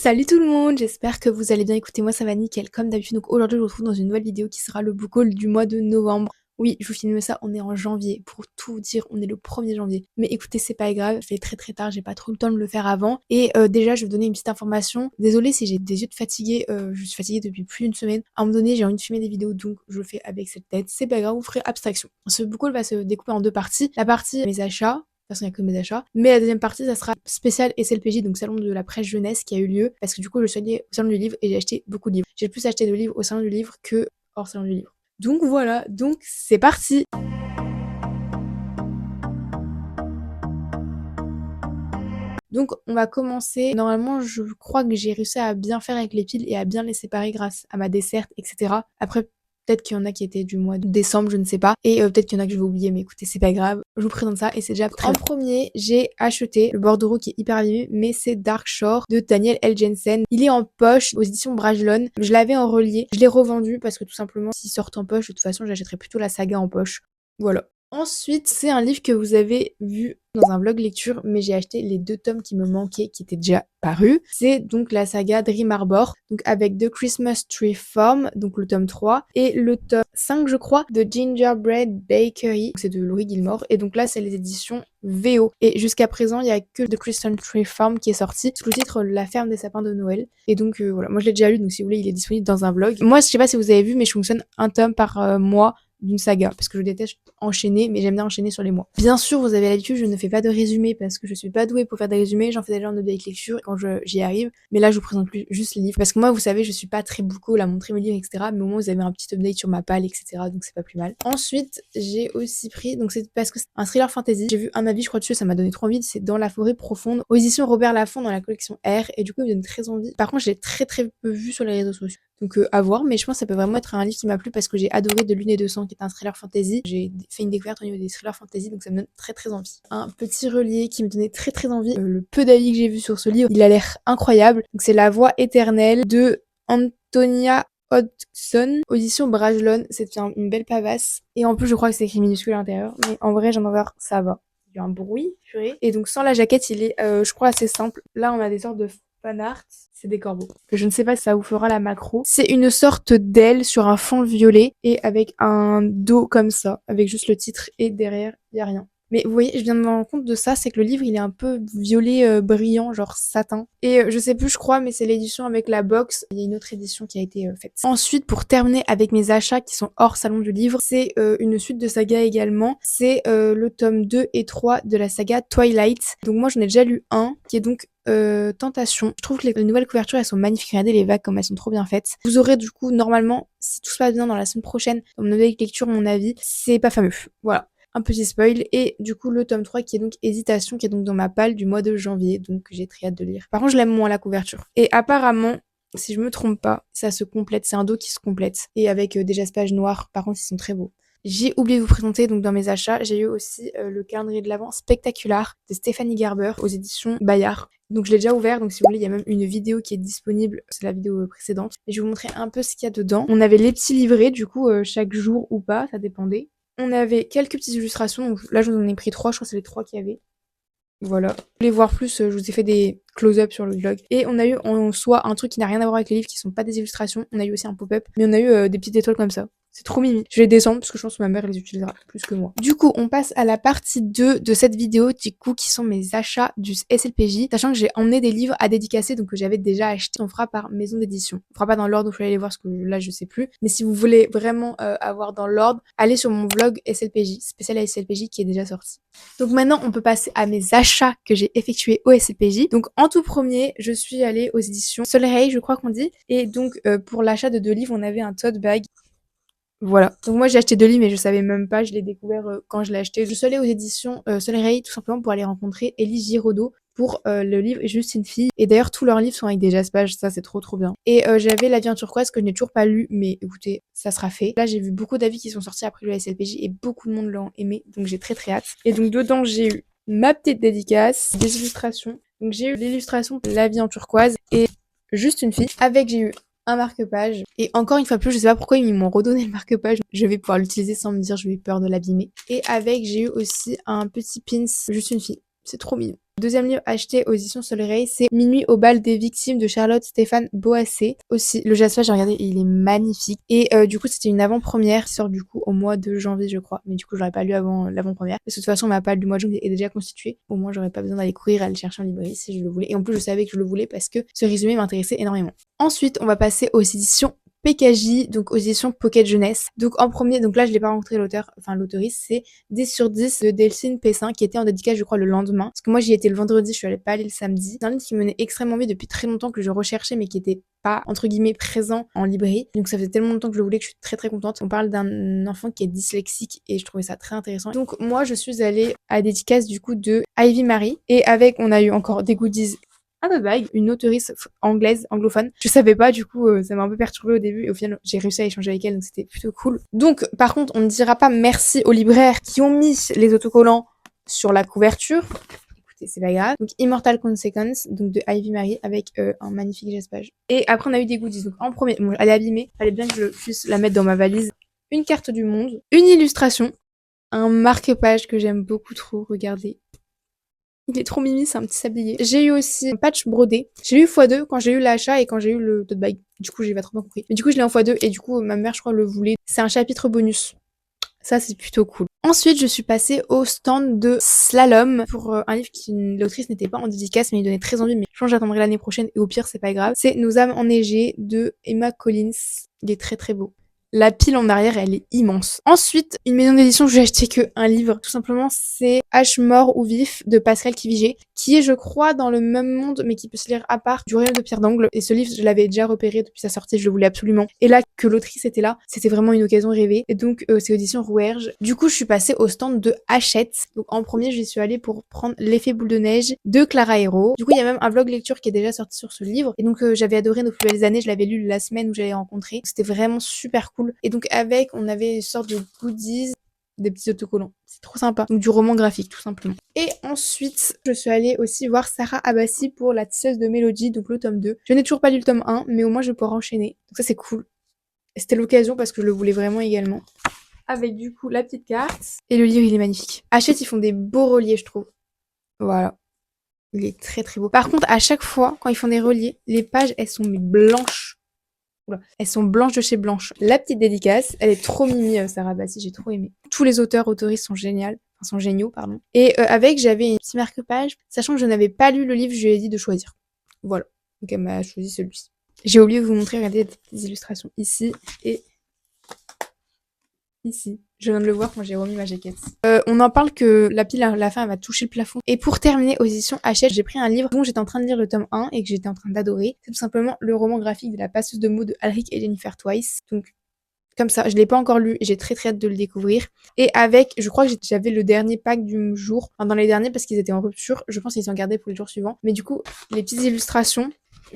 Salut tout le monde, j'espère que vous allez bien. Écoutez, moi ça va nickel comme d'habitude. Donc aujourd'hui je vous retrouve dans une nouvelle vidéo qui sera le book haul du mois de novembre. Oui, je vous filme ça, on est en janvier. Pour tout vous dire, on est le 1er janvier. Mais écoutez, c'est pas grave, je fais très tard, j'ai pas trop le temps de le faire avant. Et déjà, je vais vous donner une petite information. Désolée si j'ai des yeux de fatiguée, je suis fatiguée depuis plus d'une semaine. À un moment donné, j'ai envie de filmer des vidéos, donc je le fais avec cette tête. C'est pas grave, vous ferez abstraction. Ce book haul va se découper en deux parties. La partie mes achats, de toute façon, il n'y a que mes achats. Mais la deuxième partie, ça sera spécial SLPJ, donc salon de la presse jeunesse qui a eu lieu. Parce que du coup, je suis allée au salon du livre et j'ai acheté beaucoup de livres. J'ai plus acheté de livres au salon du livre que hors salon du livre. Donc voilà, donc c'est parti. Donc on va commencer. Normalement, je crois que j'ai réussi à bien faire avec les piles et à bien les séparer grâce à ma desserte, etc. Après, peut-être qu'il y en a qui étaient du mois de décembre, je ne sais pas. Et peut-être qu'il y en a que je vais oublier, mais écoutez, c'est pas grave. Je vous présente ça et c'est déjà très bien. En premier, j'ai acheté le bordereau qui est hyper abîmé, mais c'est Dark Shore de Daniel L. Jensen. Il est en poche aux éditions Brajlon. Je l'avais en relié. Je l'ai revendu parce que tout simplement, s'il sort en poche, de toute façon, j'achèterais plutôt la saga en poche. Voilà. Ensuite, c'est un livre que vous avez vu dans un vlog lecture, mais j'ai acheté les 2 tomes qui me manquaient, qui étaient déjà parus. C'est donc la saga Dream Harbor, donc avec The Christmas Tree Farm, donc le tome 3, et le tome 5, je crois, de Gingerbread Bakery, c'est de Laurie Gilmore, et donc là, c'est les éditions VO. Et jusqu'à présent, il n'y a que The Christmas Tree Farm qui est sorti, sous le titre La ferme des sapins de Noël. Et donc voilà, moi je l'ai déjà lu, donc si vous voulez, il est disponible dans un vlog. Moi, je sais pas si vous avez vu, mais je fonctionne un tome par mois d'une saga, parce que je déteste enchaîner, mais j'aime bien enchaîner sur les mois. Bien sûr, vous avez l'habitude, je ne fais pas de résumé parce que je suis pas douée pour faire des résumés, j'en fais déjà en update lecture quand j'y arrive, mais là je vous présente juste les livres, parce que moi vous savez, je suis pas très beaucoup à montrer mes livres, etc., mais au moins vous avez un petit update sur ma palle, etc., donc c'est pas plus mal. Ensuite, j'ai aussi pris, donc c'est parce que c'est un thriller fantasy, j'ai vu un avis, je crois dessus, ça m'a donné trop envie, c'est Dans la forêt profonde, aux éditions Robert Laffont dans la collection R, et du coup il me donne très envie. Par contre, je l'ai très peu vu sur les réseaux sociaux. Donc à voir, mais je pense que ça peut vraiment être un livre qui m'a plu parce que j'ai adoré De Lune et de Sang, qui est un thriller fantasy. J'ai fait une découverte au niveau des thrillers fantasy, donc ça me donne très envie. Un petit relié qui me donnait très envie. Le peu d'avis que j'ai vu sur ce livre, il a l'air incroyable. Donc c'est La Voix éternelle de Antonia Hodgson, audition Brajlon. C'est une belle pavasse. Et en plus, je crois que c'est écrit minuscule à l'intérieur, mais en vrai, j'en ai voir, ça va. Il y a un bruit, purée. Et donc sans la jaquette, il est, je crois, assez simple. Là, on a des sortes de fan art, c'est des corbeaux. Je ne sais pas si ça vous fera la macro. C'est une sorte d'aile sur un fond violet et avec un dos comme ça, avec juste le titre et derrière, il y a rien. Mais vous voyez, je viens de me rendre compte de ça, c'est que le livre, il est un peu violet brillant, genre satin. Et je sais plus, je crois, mais c'est l'édition avec la box. Il y a une autre édition qui a été faite. Ensuite, pour terminer avec mes achats qui sont hors salon du livre, c'est une suite de saga également. C'est le tome 2 et 3 de la saga Twilight. Donc moi, j'en ai déjà lu un, qui est donc Tentation. Je trouve que les nouvelles couvertures, elles sont magnifiques. Regardez les vagues comme elles sont trop bien faites. Vous aurez du coup, normalement, si tout se passe bien dans la semaine prochaine, dans mon nouvelle lecture, mon avis, c'est pas fameux. Voilà. Un petit spoil, et du coup le tome 3 qui est donc Hésitation, qui est donc dans ma palle du mois de janvier, donc j'ai très hâte de lire. Par contre, je l'aime moins la couverture. Et apparemment, si je me trompe pas, ça se complète, c'est un dos qui se complète, et avec des jaspages noirs, par contre ils sont très beaux. J'ai oublié de vous présenter, donc dans mes achats, j'ai eu aussi le calendrier de l'Avent spectaculaire de Stéphanie Gerber aux éditions Bayard. Donc je l'ai déjà ouvert, donc si vous voulez, il y a même une vidéo qui est disponible, c'est la vidéo précédente. Et je vais vous montrer un peu ce qu'il y a dedans. On avait les petits livrets, du coup, chaque jour ou pas, ça dépendait. On avait quelques petites illustrations, donc là j'en ai pris 3, je crois que c'est les 3 qu'il y avait. Voilà. Si vous voulez voir plus, je vous ai fait des close-up sur le vlog. Et on a eu en soi un truc qui n'a rien à voir avec les livres, qui sont pas des illustrations. On a eu aussi un pop-up, mais on a eu des petites étoiles comme ça. C'est trop mimi. Je vais les descendre parce que je pense que ma mère les utilisera plus que moi. Du coup, on passe à la partie 2 de cette vidéo, du coup, qui sont mes achats du SLPJ. Sachant que j'ai emmené des livres à dédicacer, donc que j'avais déjà acheté. On fera par maison d'édition. On fera pas dans l'ordre où je vais aller voir, parce que là, je sais plus. Mais si vous voulez vraiment avoir dans l'ordre, allez sur mon vlog SLPJ, spécial SLPJ, qui est déjà sorti. Donc maintenant, on peut passer à mes achats que j'ai effectués au SLPJ. Donc en tout premier, je suis allée aux éditions Soleil, je crois qu'on dit. Et donc pour l'achat de 2 livres, on avait un tote bag. Voilà. Donc moi j'ai acheté 2 livres mais je savais même pas, je l'ai découvert quand je l'ai acheté. Je suis allée aux éditions Soleil tout simplement pour aller rencontrer Élie Giraudot pour le livre Juste une fille. Et d'ailleurs tous leurs livres sont avec des jaspages, ça c'est trop bien. Et j'avais La vie en turquoise que je n'ai toujours pas lu, mais écoutez, ça sera fait. Là j'ai vu beaucoup d'avis qui sont sortis après le SLPJ et beaucoup de monde l'ont aimé, donc j'ai très hâte. Et donc dedans j'ai eu ma petite dédicace, des illustrations. Donc j'ai eu l'illustration La vie en turquoise et Juste une fille, avec j'ai eu un marque-page. Et encore une fois plus, je sais pas pourquoi ils m'ont redonné le marque-page. Je vais pouvoir l'utiliser sans me dire je vais peur de l'abîmer. Et avec, j'ai eu aussi un petit pins, Juste une fille. C'est trop mignon. Deuxième livre acheté aux éditions Soleil, c'est Minuit au bal des victimes de Charlotte Stéphane Boissé. Aussi, le Jasper, j'ai regardé, il est magnifique. Et du coup, c'était une avant-première qui sort du coup au mois de janvier, je crois. Mais du coup, j'aurais pas lu avant l'avant-première. Parce que de toute façon, ma palle du mois de janvier est déjà constituée. Au moins, j'aurais pas besoin d'aller courir, aller chercher en librairie si je le voulais. Et en plus, je savais que je le voulais parce que ce résumé m'intéressait énormément. Ensuite, on va passer aux éditions PKJ, donc aux éditions Pocket Jeunesse. Donc en premier, donc là je l'ai pas rencontré l'auteur, enfin l'auteuriste, c'est 10 sur 10 de Delphine Pessin qui était en dédicace je crois le lendemain. Parce que moi j'y étais le vendredi, je suis pas allée le samedi. C'est un livre qui me menait extrêmement envie depuis très longtemps que je recherchais mais qui était pas entre guillemets présent en librairie. Donc ça faisait tellement longtemps que je le voulais que je suis très très contente. On parle d'un enfant qui est dyslexique et je trouvais ça très intéressant. Donc moi je suis allée à la dédicace du coup de Ivy Marie et avec on a eu encore des goodies un peu vague, une auteuriste anglaise, anglophone. Je savais pas, du coup, ça m'a un peu perturbée au début, et au final, j'ai réussi à échanger avec elle, donc c'était plutôt cool. Donc, par contre, on ne dira pas merci aux libraires qui ont mis les autocollants sur la couverture. Écoutez, c'est pas grave. Donc, Immortal Consequence, donc de Ivy Marie, avec un magnifique geste-page. Et après, on a eu des goodies. Donc, en premier, bon, elle est abîmée, fallait bien que je puisse la mettre dans ma valise. Une carte du monde, une illustration, un marque-page que j'aime beaucoup trop, regardez. Il est trop mimi, c'est un petit sablier. J'ai eu aussi un patch brodé. J'ai eu x2 quand j'ai eu l'achat et quand j'ai eu le tote bag. Du coup, j'ai pas trop bien compris. Mais du coup, je l'ai en x2 et du coup, ma mère, je crois, le voulait. C'est un chapitre bonus. Ça, c'est plutôt cool. Ensuite, je suis passée au stand de Slalom pour un livre qui l'autrice n'était pas en dédicace, mais il donnait très envie. Mais je pense que j'attendrai l'année prochaine et au pire, c'est pas grave. C'est Nos âmes enneigées de Emma Collins. Il est très très beau. La pile en arrière, elle est immense. Ensuite, une maison d'édition où j'ai acheté que un livre. Tout simplement, c'est H mort ou vif de Pascal Kivigé, qui est, je crois, dans le même monde, mais qui peut se lire à part du Royaume de Pierre d'Angle. Et ce livre, je l'avais déjà repéré depuis sa sortie, je le voulais absolument. Et là, que l'autrice était là, c'était vraiment une occasion rêvée. Et donc, c'est audition Rouerge. Du coup, je suis passée au stand de Hachette. Donc, en premier, j'y suis allée pour prendre L'effet boule de neige de Clara Hero. Du coup, il y a même un vlog lecture qui est déjà sorti sur ce livre. Et donc, j'avais adoré Nos plus belles années. Je l'avais lu la semaine où j'avais rencontré. C'était vraiment super cool. Et donc, avec, on avait une sorte de goodies, des petits autocollants. C'est trop sympa. Donc, du roman graphique, tout simplement. Et ensuite, je suis allée aussi voir Sarah Abbasi pour La tisseuse de Mélodie, donc le tome 2. Je n'ai toujours pas lu le tome 1, mais au moins, je vais pouvoir enchaîner. Donc, ça, c'est cool. Et c'était l'occasion parce que je le voulais vraiment également. Avec, du coup, la petite carte. Et le livre, il est magnifique. Hachette, ils font des beaux reliés, je trouve. Voilà. Il est très, très beau. Par contre, à chaque fois, quand ils font des reliés, les pages, elles sont blanches. Oula. Elles sont blanches de chez blanche. La petite dédicace, elle est trop mimi, Sarah Bassi, j'ai trop aimé. Tous les auteurs, autoristes sont géniaux. Enfin, sont géniaux, pardon. Et avec, j'avais une petite marque-page, sachant que je n'avais pas lu le livre, je lui ai dit de choisir. Voilà. Donc elle m'a choisi celui-ci. J'ai oublié de vous montrer, regardez les illustrations ici et ici. Je viens de le voir quand j'ai remis ma jaquette. On en parle que la pile à la fin elle va toucher le plafond. Et pour terminer aux éditions Hachette, j'ai pris un livre dont j'étais en train de lire le tome 1 et que j'étais en train d'adorer. C'est tout simplement le roman graphique de La passeuse de mots de Alric et Jennifer Twice. Donc comme ça, je l'ai pas encore lu et j'ai très très hâte de le découvrir. Et avec, je crois que j'avais le dernier pack du jour, enfin dans les derniers parce qu'ils étaient en rupture, je pense qu'ils sont gardés pour les jours suivants. Mais du coup, les petites illustrations,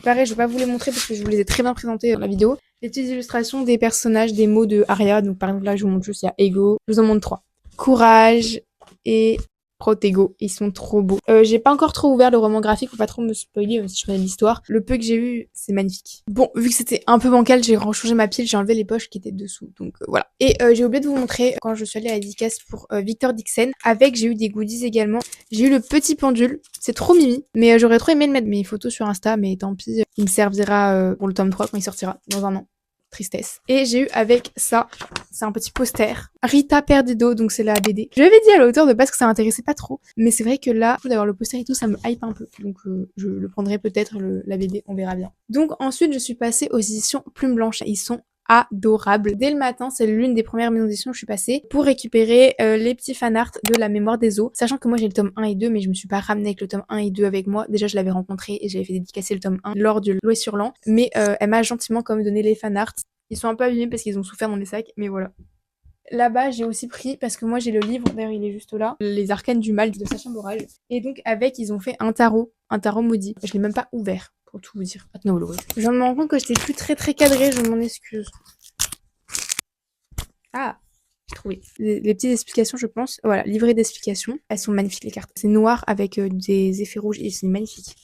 pareil, je vais pas vous les montrer parce que je vous les ai très bien présentées dans la vidéo. Les petites illustrations des personnages, des mots de Aria, donc par exemple là je vous montre juste, il y a Ego, je vous en montre 3. Courage et Protego, ils sont trop beaux. J'ai pas encore trop ouvert le roman graphique, faut pas trop me spoiler même si je connais l'histoire. Le peu que j'ai eu, c'est magnifique. Bon, vu que c'était un peu bancal, j'ai rechangé ma pile, j'ai enlevé les poches qui étaient dessous, donc voilà. Et j'ai oublié de vous montrer quand je suis allée à la dédicace pour Victor Dixon, avec j'ai eu des goodies également. J'ai eu le petit pendule, c'est trop mimi, mais j'aurais trop aimé le mettre mes photos sur Insta, mais tant pis, il me servira pour le tome 3 quand il sortira, dans un an. Tristesse. Et j'ai eu avec ça, c'est un petit poster. Rita Perdido, donc c'est la BD. Je l'avais dit à l'auteur de base que ça m'intéressait pas trop, mais c'est vrai que là, d'avoir le poster et tout, ça me hype un peu. Donc je le prendrai peut-être, la BD, on verra bien. Donc ensuite, je suis passée aux éditions Plume Blanche. Ils sont adorables. Dès le matin, c'est l'une des premières maisons d'édition où je suis passée pour récupérer les petits fanarts de La Mémoire des Eaux. Sachant que moi j'ai le tome 1 et 2, mais je me suis pas ramenée avec le tome 1 et 2 avec moi. Déjà je l'avais rencontré et j'avais fait dédicacer le tome 1 lors du Loué sur l'An. Mais elle m'a gentiment quand même donné les fanarts. Ils sont un peu abîmés parce qu'ils ont souffert dans les sacs, mais voilà. Là-bas, j'ai aussi pris, parce que moi j'ai le livre, d'ailleurs il est juste là, Les Arcanes du Mal de Sacha Borage. Et donc avec, ils ont fait un tarot maudit. Je l'ai même pas ouvert, pour tout vous dire. Non, je viens de me rendre compte que j'étais plus très très cadrée, je m'en excuse. Ah, j'ai trouvé. Les petites explications, je pense. Voilà, livret d'explications. Elles sont magnifiques les cartes. C'est noir avec des effets rouges et c'est magnifique.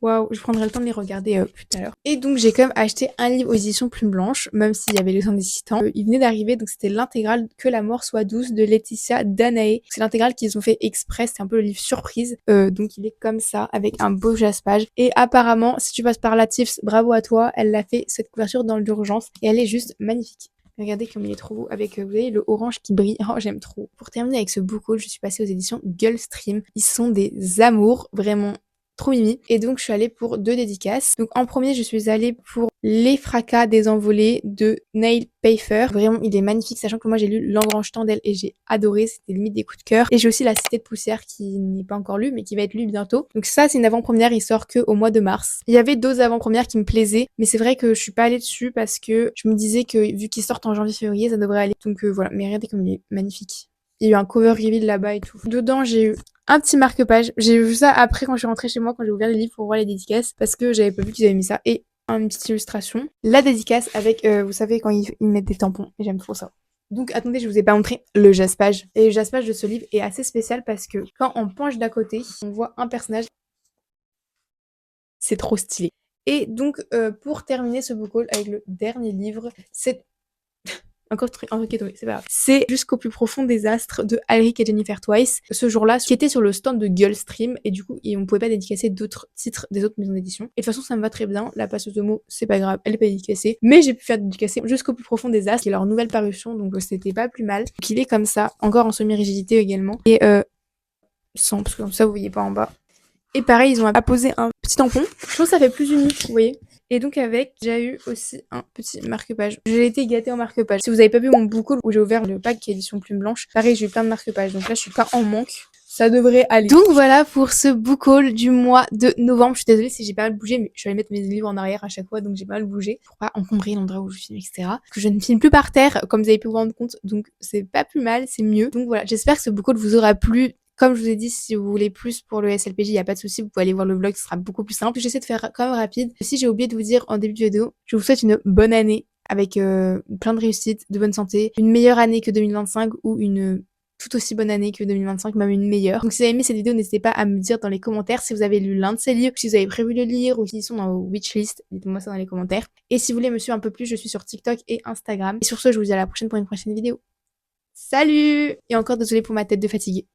Waouh, je prendrai le temps de les regarder plus tard. Et donc j'ai quand même acheté un livre aux éditions Plume Blanche, même s'il y avait les 117 ans. Il venait d'arriver, donc c'était l'intégrale Que la mort soit douce de Laetitia Danae. C'est l'intégrale qu'ils ont fait exprès, c'est un peu le livre surprise. Donc il est comme ça, avec un beau jaspage. Et apparemment, si tu passes par la Tifs, bravo à toi, elle l'a fait cette couverture dans l'urgence et elle est juste magnifique. Regardez comme il est trop beau avec, vous voyez, le orange qui brille. Oh, j'aime trop. Pour terminer avec ce book haul, je suis passée aux éditions Gulfstream. Ils sont des amours, vraiment trop mimi. Et donc, je suis allée pour 2 dédicaces. Donc, en premier, je suis allée pour Les fracas des envolées de Neil Pfeiffer. Vraiment, il est magnifique, sachant que moi, j'ai lu L'engrange d'elle et j'ai adoré. C'était limite des coups de cœur. Et j'ai aussi La Cité de poussière qui n'est pas encore lu, mais qui va être lu bientôt. Donc ça, c'est une avant-première. Il sort que au mois de mars. Il y avait d'autres avant-premières qui me plaisaient, mais c'est vrai que je suis pas allée dessus parce que je me disais que vu qu'ils sortent en janvier-février, ça devrait aller. Donc voilà. Mais regardez comme il est magnifique. Il y a eu un cover reveal là-bas et tout. Dedans, j'ai eu un petit marque-page. J'ai vu ça après quand je suis rentrée chez moi, quand j'ai ouvert les livres pour voir les dédicaces, parce que j'avais pas vu qu'ils avaient mis ça. Et une petite illustration. La dédicace avec, vous savez, quand ils mettent des tampons. Et j'aime trop ça. Donc attendez, je vous ai pas montré le jaspage. Et le jaspage de ce livre est assez spécial parce que quand on penche d'à côté, on voit un personnage. C'est trop stylé. Et donc, pour terminer ce book haul avec le dernier livre, c'est encore un truc qui est tombé, c'est pas grave. C'est Jusqu'au plus profond des astres de Alric et Jennifer Twice. Ce jour-là, qui était sur le stand de Gulfstream, et du coup, on pouvait pas dédicacer d'autres titres des autres maisons d'édition. Et de toute façon, ça me va très bien. La passeuse de mots, c'est pas grave, elle est pas dédicacée. Mais j'ai pu faire dédicacer Jusqu'au plus profond des astres, qui est leur nouvelle parution, donc c'était pas plus mal. Donc il est comme ça, encore en semi-rigidité également. Et sans, parce que comme ça, vous voyez pas en bas. Et pareil, ils ont apposé un petit tampon. Je trouve que ça fait plus unique, vous voyez. Et donc avec, j'ai eu aussi un petit marque-page. J'ai été gâtée en marque-page. Si vous avez pas vu mon book haul où j'ai ouvert le pack qui est édition Plume Blanche, pareil, j'ai eu plein de marque-pages. Donc là, je suis pas en manque. Ça devrait aller. Donc voilà pour ce book haul du mois de novembre. Je suis désolée si j'ai pas mal bougé, mais je suis allée mettre mes livres en arrière à chaque fois, donc j'ai pas mal bougé pour pas encombrer l'endroit où je filme, etc. Que je ne filme plus par terre, comme vous avez pu vous rendre compte, donc c'est pas plus mal, c'est mieux. Donc voilà, j'espère que ce book haul vous aura plu. Comme je vous ai dit, si vous voulez plus pour le SLPJ, il n'y a pas de souci, vous pouvez aller voir le vlog, ce sera beaucoup plus simple. J'essaie de faire quand même rapide. Si j'ai oublié de vous dire en début de vidéo, je vous souhaite une bonne année avec plein de réussites, de bonne santé, une meilleure année que 2025 ou une tout aussi bonne année que 2025, même une meilleure. Donc si vous avez aimé cette vidéo, n'hésitez pas à me dire dans les commentaires si vous avez lu l'un de ces livres, si vous avez prévu de le lire ou s'ils sont dans vos wishlist, dites-moi ça dans les commentaires. Et si vous voulez me suivre un peu plus, je suis sur TikTok et Instagram. Et sur ce, je vous dis à la prochaine pour une prochaine vidéo. Salut! Et encore désolée pour ma tête de fatiguée.